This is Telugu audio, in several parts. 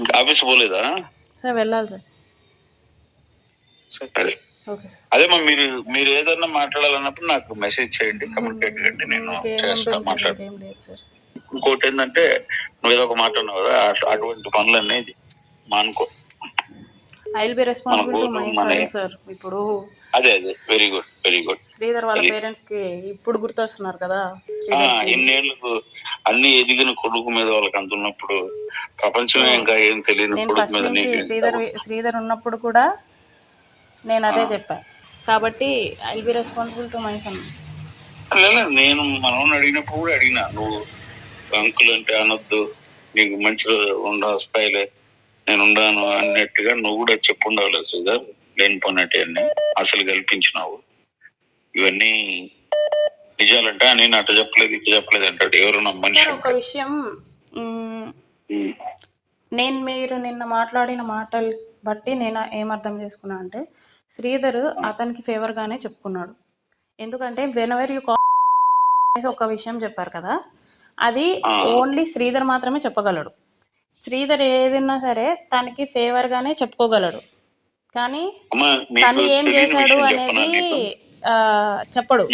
ఇంకా ఆఫీస్ పోలేదా సార్? వెళ్ళాలి సార్. సరే ఓకే సార్. అదేమా మీరు ఏదన్నా మాట్లాడాలన్నప్పుడు నాకు మెసేజ్ చేయండి, కమ్యూనికేట్ చేయండి, నేను చేస్తా మాట్లాడు. ఇంకేం లేదు సార్. ఇంకోటి ఏంటంటే నువ్వు ఏదో ఒక మాట ఉన్నావు కదా, అటువంటి పనులన్నీ మానుకో. I will be responsible to my son sir. ఇప్పుడు అదే very good very good. Sridhar వాళ్ళ పేరెంట్స్ కి ఇప్పుడు గుర్తొస్తున్నారు కదా. ఇన్నేళ్లకు అన్ని ఎదిగిన కొడుకు మీద వాళ్ళకి అంత ఉన్నప్పుడు ప్రపంచమే ఇంకా ఏం తెలియని నేను కొడుకు ఫస్ట్ మీద నుంచి శ్రీధర్ ఉన్నప్పుడు కూడా నేను అదే చెప్పా. కాబట్టి I will be responsible to my sun. నేను మనోని అడిగినప్పుడు కూడా అడిగినా, నువ్వు అంకుల్ అంటే అనొద్దు, నీకు మంచిగా వస్తాయిలే, నేను ఉండాను అన్నట్టుగా నువ్వు కూడా చెప్పుండాలి శ్రీధర్. లేని పన్నట్టు అన్ని అసలు కల్పించినావు. ఇవన్నీ నిజాలంట, నేను అటు చెప్పలేదు ఇటు చెప్పలేదు అంటాడు ఎవరు నా మనిషి. ఒక విషయం, మీరు నిన్న మాట్లాడిన మాటలు బట్టి నేను ఏమర్థం చేసుకున్నా అంటే శ్రీధర్ అతనికి ఫేవర్ గానే చెప్పుకున్నాడు. ఎందుకంటే వెనెవర్ యూ కాల్ ఒక విషయం చెప్పారు కదా, అది ఓన్లీ శ్రీధర్ మాత్రమే చెప్పగలడు. శ్రీధర్ ఏదైనా సరే తనకి ఫేవర్ గానే చెప్పుకోగలడు, కానీ తను ఏం చేశాడు అనేది చెప్పడు.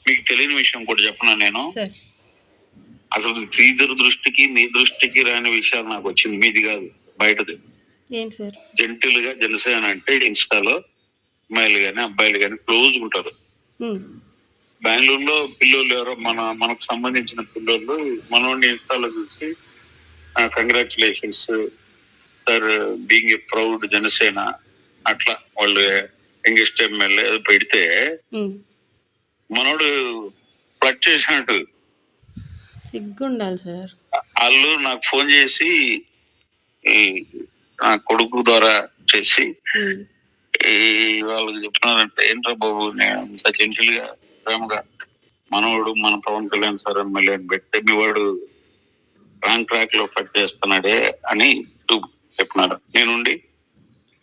మీకు తెలియని విషయం కూడా చెప్పనా నేను? అసలు శ్రీధర్ దృష్టికి మీ దృష్టికి రాని విషయాలు నాకు వచ్చింది, మీది కాదు బయటది. ఏంటి సార్? జెంటిల్ గా జనసేన అంటే ఇన్స్టాలో అమ్మాయిలు గాని అబ్బాయిలు గాని క్లోజ్ ఉంటారు. బెంగళూరులో పిల్లోళ్ళు ఎవరో మనకు సంబంధించిన పిల్లోళ్ళు మనోడిని ఇన్స్టాలో చూసి congratulations sir being a proud Janasena అట్లా వాళ్ళు యంగెస్ట్ ఎమ్మెల్యే పెడితే మనోడు ఫ్లడ్ చేసినట్టు సిగ్గుండాలి సార్. వాళ్ళు నాకు ఫోన్ చేసి నా కొడుకు ద్వారా చేసి వాళ్ళకి చెప్తున్నారంటే, ఏంట్రా బాబు నేను ఇంత జెంటిల్ గా ప్రేమగా మనవాడు మన పవన్ కళ్యాణ్ సార్ ఎమ్మెల్యే అని పెడితే మీ వాడు రాంగ్ ట్రాక్ లో ఫ్లడ్ చేస్తున్నాడే అని చెప్పినారు. నేనుండి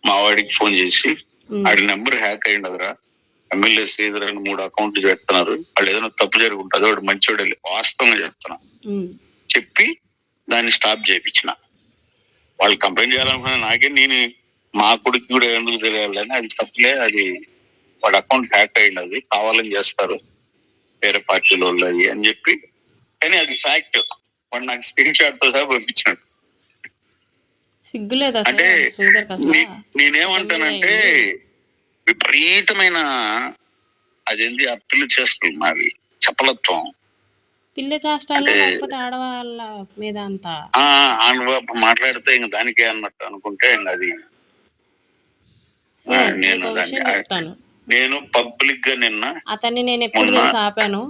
మా వాడికి ఫోన్ చేసి ఆడి నెంబర్ హ్యాక్ అయ్యిండదురా, ఎమ్మెల్యే శ్రీధర్ అని 3 అకౌంట్లు పెడుతున్నారు, వాళ్ళు ఏదైనా తప్పు జరిగి ఉంటుంది, వాడు మంచివాడు వాస్తవంగా చెప్తున్నా చెప్పి దాన్ని స్టాప్ చేయించిన. వాళ్ళు కంప్లైంట్ చేయాలనుకున్నా నాకే, నేను మా కొడుకు కూడా ఎందుకు తెలియాలని, అది తప్పులే, అది వాడి అకౌంట్ హ్యాక్ అయ్యింది, అది కావాలని చేస్తారు వేరే పార్టీలో వాళ్ళు అని చెప్పి, కానీ అది ఫ్యాక్ట్. వాడు నాకు స్క్రీన్ షాట్ తో సహా పంపించాడు. అంటే నేనేమంటానంటే విపరీతమైన అదేంటి ఆ పిల్ల చేస్తుంది మాది చపలత్వం. పిల్ల చేష్టాలు ఆడవాళ్ళ మీద అంతా మాట్లాడితే ఇంక దానికే అన్నట్టు అనుకుంటే అది నేను పబ్లిక్ గా నిన్న అతన్ని నేను ఎప్పుడు తెలిసి ఆపాను.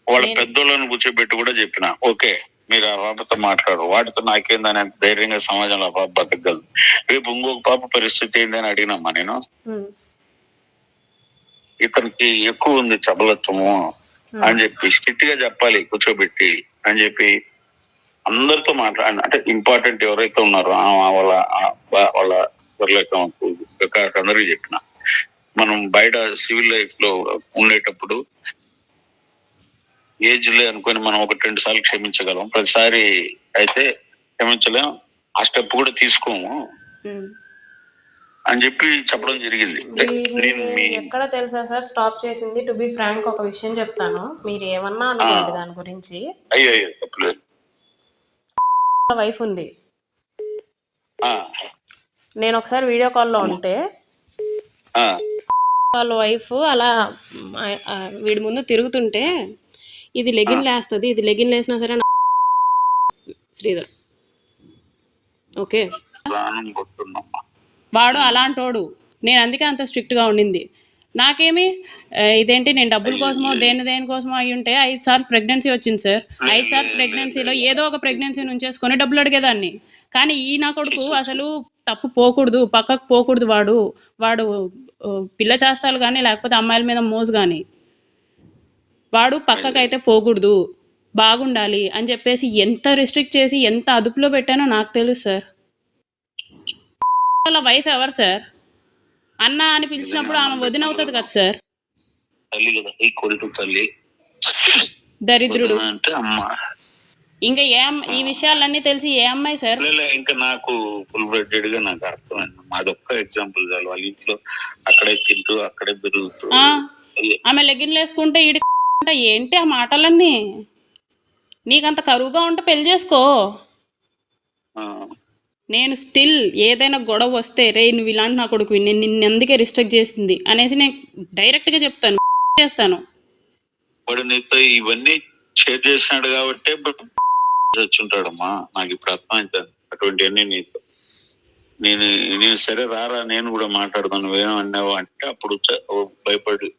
వాళ్ళ పెద్దోళ్ళని కూర్చోబెట్టి కూడా చెప్పిన, ఓకే మీరు ఆ పాపతో మాట్లాడు, వాటితో నాకేందని ధైర్యంగా సమాజంలో ఆ పాప బతకగలదు, రేపు ఇంకొక పాప పరిస్థితి ఏందని అడిగినమ్మా నేను. ఇతనికి ఎక్కువ ఉంది చబలత్వము అని చెప్పి స్ట్రిక్ట్ గా చెప్పాలి కూర్చోబెట్టి అని చెప్పి అందరితో మాట్లాడి, అంటే ఇంపార్టెంట్ ఎవరైతే ఉన్నారో వాళ్ళ అందరికీ చెప్పిన. మనం బయట సివిల్ లైఫ్ లో ఉండేటప్పుడు ఏజ్ లే అనుకొని మనం 1-2 సార్లు క్షమించగలం, ప్రతిసారి అయితే క్షమించలేం, ఆ స్టెప్ కూడా తీసుకోము అని చెప్పి చెప్పడం జరిగింది. ఎక్కడ తెలుసా సార్ స్టాప్ చేసింది? టు బి ఫ్రాంక్ ఒక విషయం చెప్తాను, మీరు ఏమన్నా అనుకోండి దాని గురించి. అయ్యో తప్పలేదు. వైఫ్ ఉంది, నేను ఒకసారి వీడియో కాల్లో ఉంటే వాళ్ళ వైఫ్ అలా వీడి ముందు తిరుగుతుంటే, ఇది లెగిన్ లేస్తుంది, ఇది లెగిన్ లేసినా సరే శ్రీధర్ ఓకే వాడు అలాంటోడు. నేను అందుకే అంత స్ట్రిక్ట్గా ఉండింది. నాకేమి ఇదేంటి, నేను డబ్బుల కోసమో దేనికోసమో అయి ఉంటే 5 సార్లు ప్రెగ్నెన్సీ వచ్చింది సార్. 5 సార్లు ప్రెగ్నెన్సీలో ఏదో ఒక ప్రెగ్నెన్సీ నుంచేసుకొని డబ్బులు అడిగేదాన్ని. కానీ ఈ నా కొడుకు అసలు తప్పు పోకూడదు, పక్కకు పోకూడదు, వాడు పిల్ల చేష్టాలు కానీ లేకపోతే అమ్మాయిల మీద మోజు కానీ, వాడు పక్కకైతే పోకూడదు, బాగుండాలి అని చెప్పేసి ఎంత రిస్ట్రిక్ట్ చేసి ఎంత అదుపులో పెట్టానో నాకు తెలుసు సార్. వాళ్ళ వైఫ్ ఎవరు సార్? అన్న అని పిలిచినప్పుడు ఆమె వదిన అవుతుంది కదా సార్. దరిద్రుడు. ఇంకా ఈ విషయాలన్నీ తెలిసి ఏ అమ్మాయి సార్? ఇంకా నాకు ఫుల్ బ్లడెడ్ గా నాకు అర్థమైంది. అదొక్క ఎగ్జాంపుల్ చాలు. వాళ్ళ ఇంట్లో అక్కడే తింటూ అక్కడే పెరుగుతూ ఆమె లెగిన్లు వేసుకుంటే ఈడి ఏంటి ఆ మాటలన్నీ? నీకంత కరువుగా ఉంటే పెళ్లి చేసుకో. నేను స్టిల్ ఏదైనా గొడవ వస్తే రే నువ్వు ఇలాంటి నా కొడుకు నేను నిన్ను అందుకే రిస్ట్రిక్ట్ చేసింది అనేసి నేను డైరెక్ట్ గా చెప్తాను, చేస్తాను. వాడు నీతో ఇవన్నీ షేర్ చేసినాడు కాబట్టి వచ్చుంటాడమ్మా. నాకు ఇప్పుడు అర్థమైంది అటువంటివన్నీ నీతో. నేను సరే రారా నేను కూడా మాట్లాడతాను, నువ్వేమో అన్నావు అంటే అప్పుడు భయపడి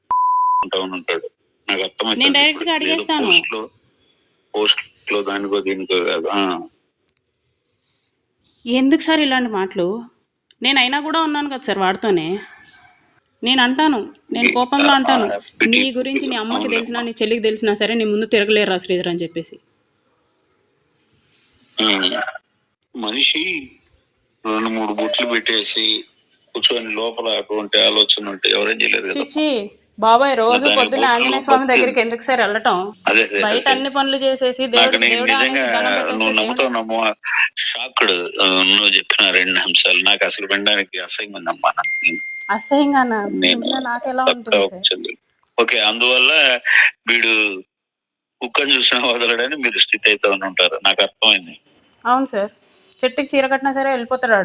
ఉంటాడు. నాకు అర్థమైంది. నేను డైరెక్ట్ గా అడిగేస్తాను. పోస్ట్ లో దానికో దీనికో కాదు. ఎందుకు సార్ ఇలాంటి మాటలు? నేను అయినా కూడా ఉన్నాను కదా సార్ వాడితోనే. నేను అంటాను, నేను కోపంలో అంటాను, నీ గురించి నీ అమ్మకి తెలిసినా నీ చెల్లికి తెలిసినా సరే నీ ముందు తిరగలేరా శ్రీధర్ అని చెప్పేసి. మనిషి 2-3 బుట్లు పెట్టేసి కూర్చొని లోపల అటువంటి ఆలోచన ఉంటే ఎవరేం చేయలేదు కదా. చిచ్చి బాబాయ్, రోజు పొద్దున్న ఆంజనేయ స్వామి దగ్గరికి ఎందుకు సార్ వెళ్ళటం? బయట అన్ని పనులు చేసేసి నువ్వు నమ్ముతావు షాక్డ్ నువ్వు చెప్పిన 2 అంశాలు నాకు అసలు వినడానికి అసహ్యంగా ఉందమ్మా. అసహ్యంగా నాకెలా ఉంటుంది? ఓకే, అందువల్ల వీడు కుక్కని చూసిన వదలడని మీరు స్థితి అయితే ఉంటారు. నాకు అర్థమైంది. అవును సార్, చెట్టుకి చీర కట్టినా సరే వెళ్ళిపోతాడు.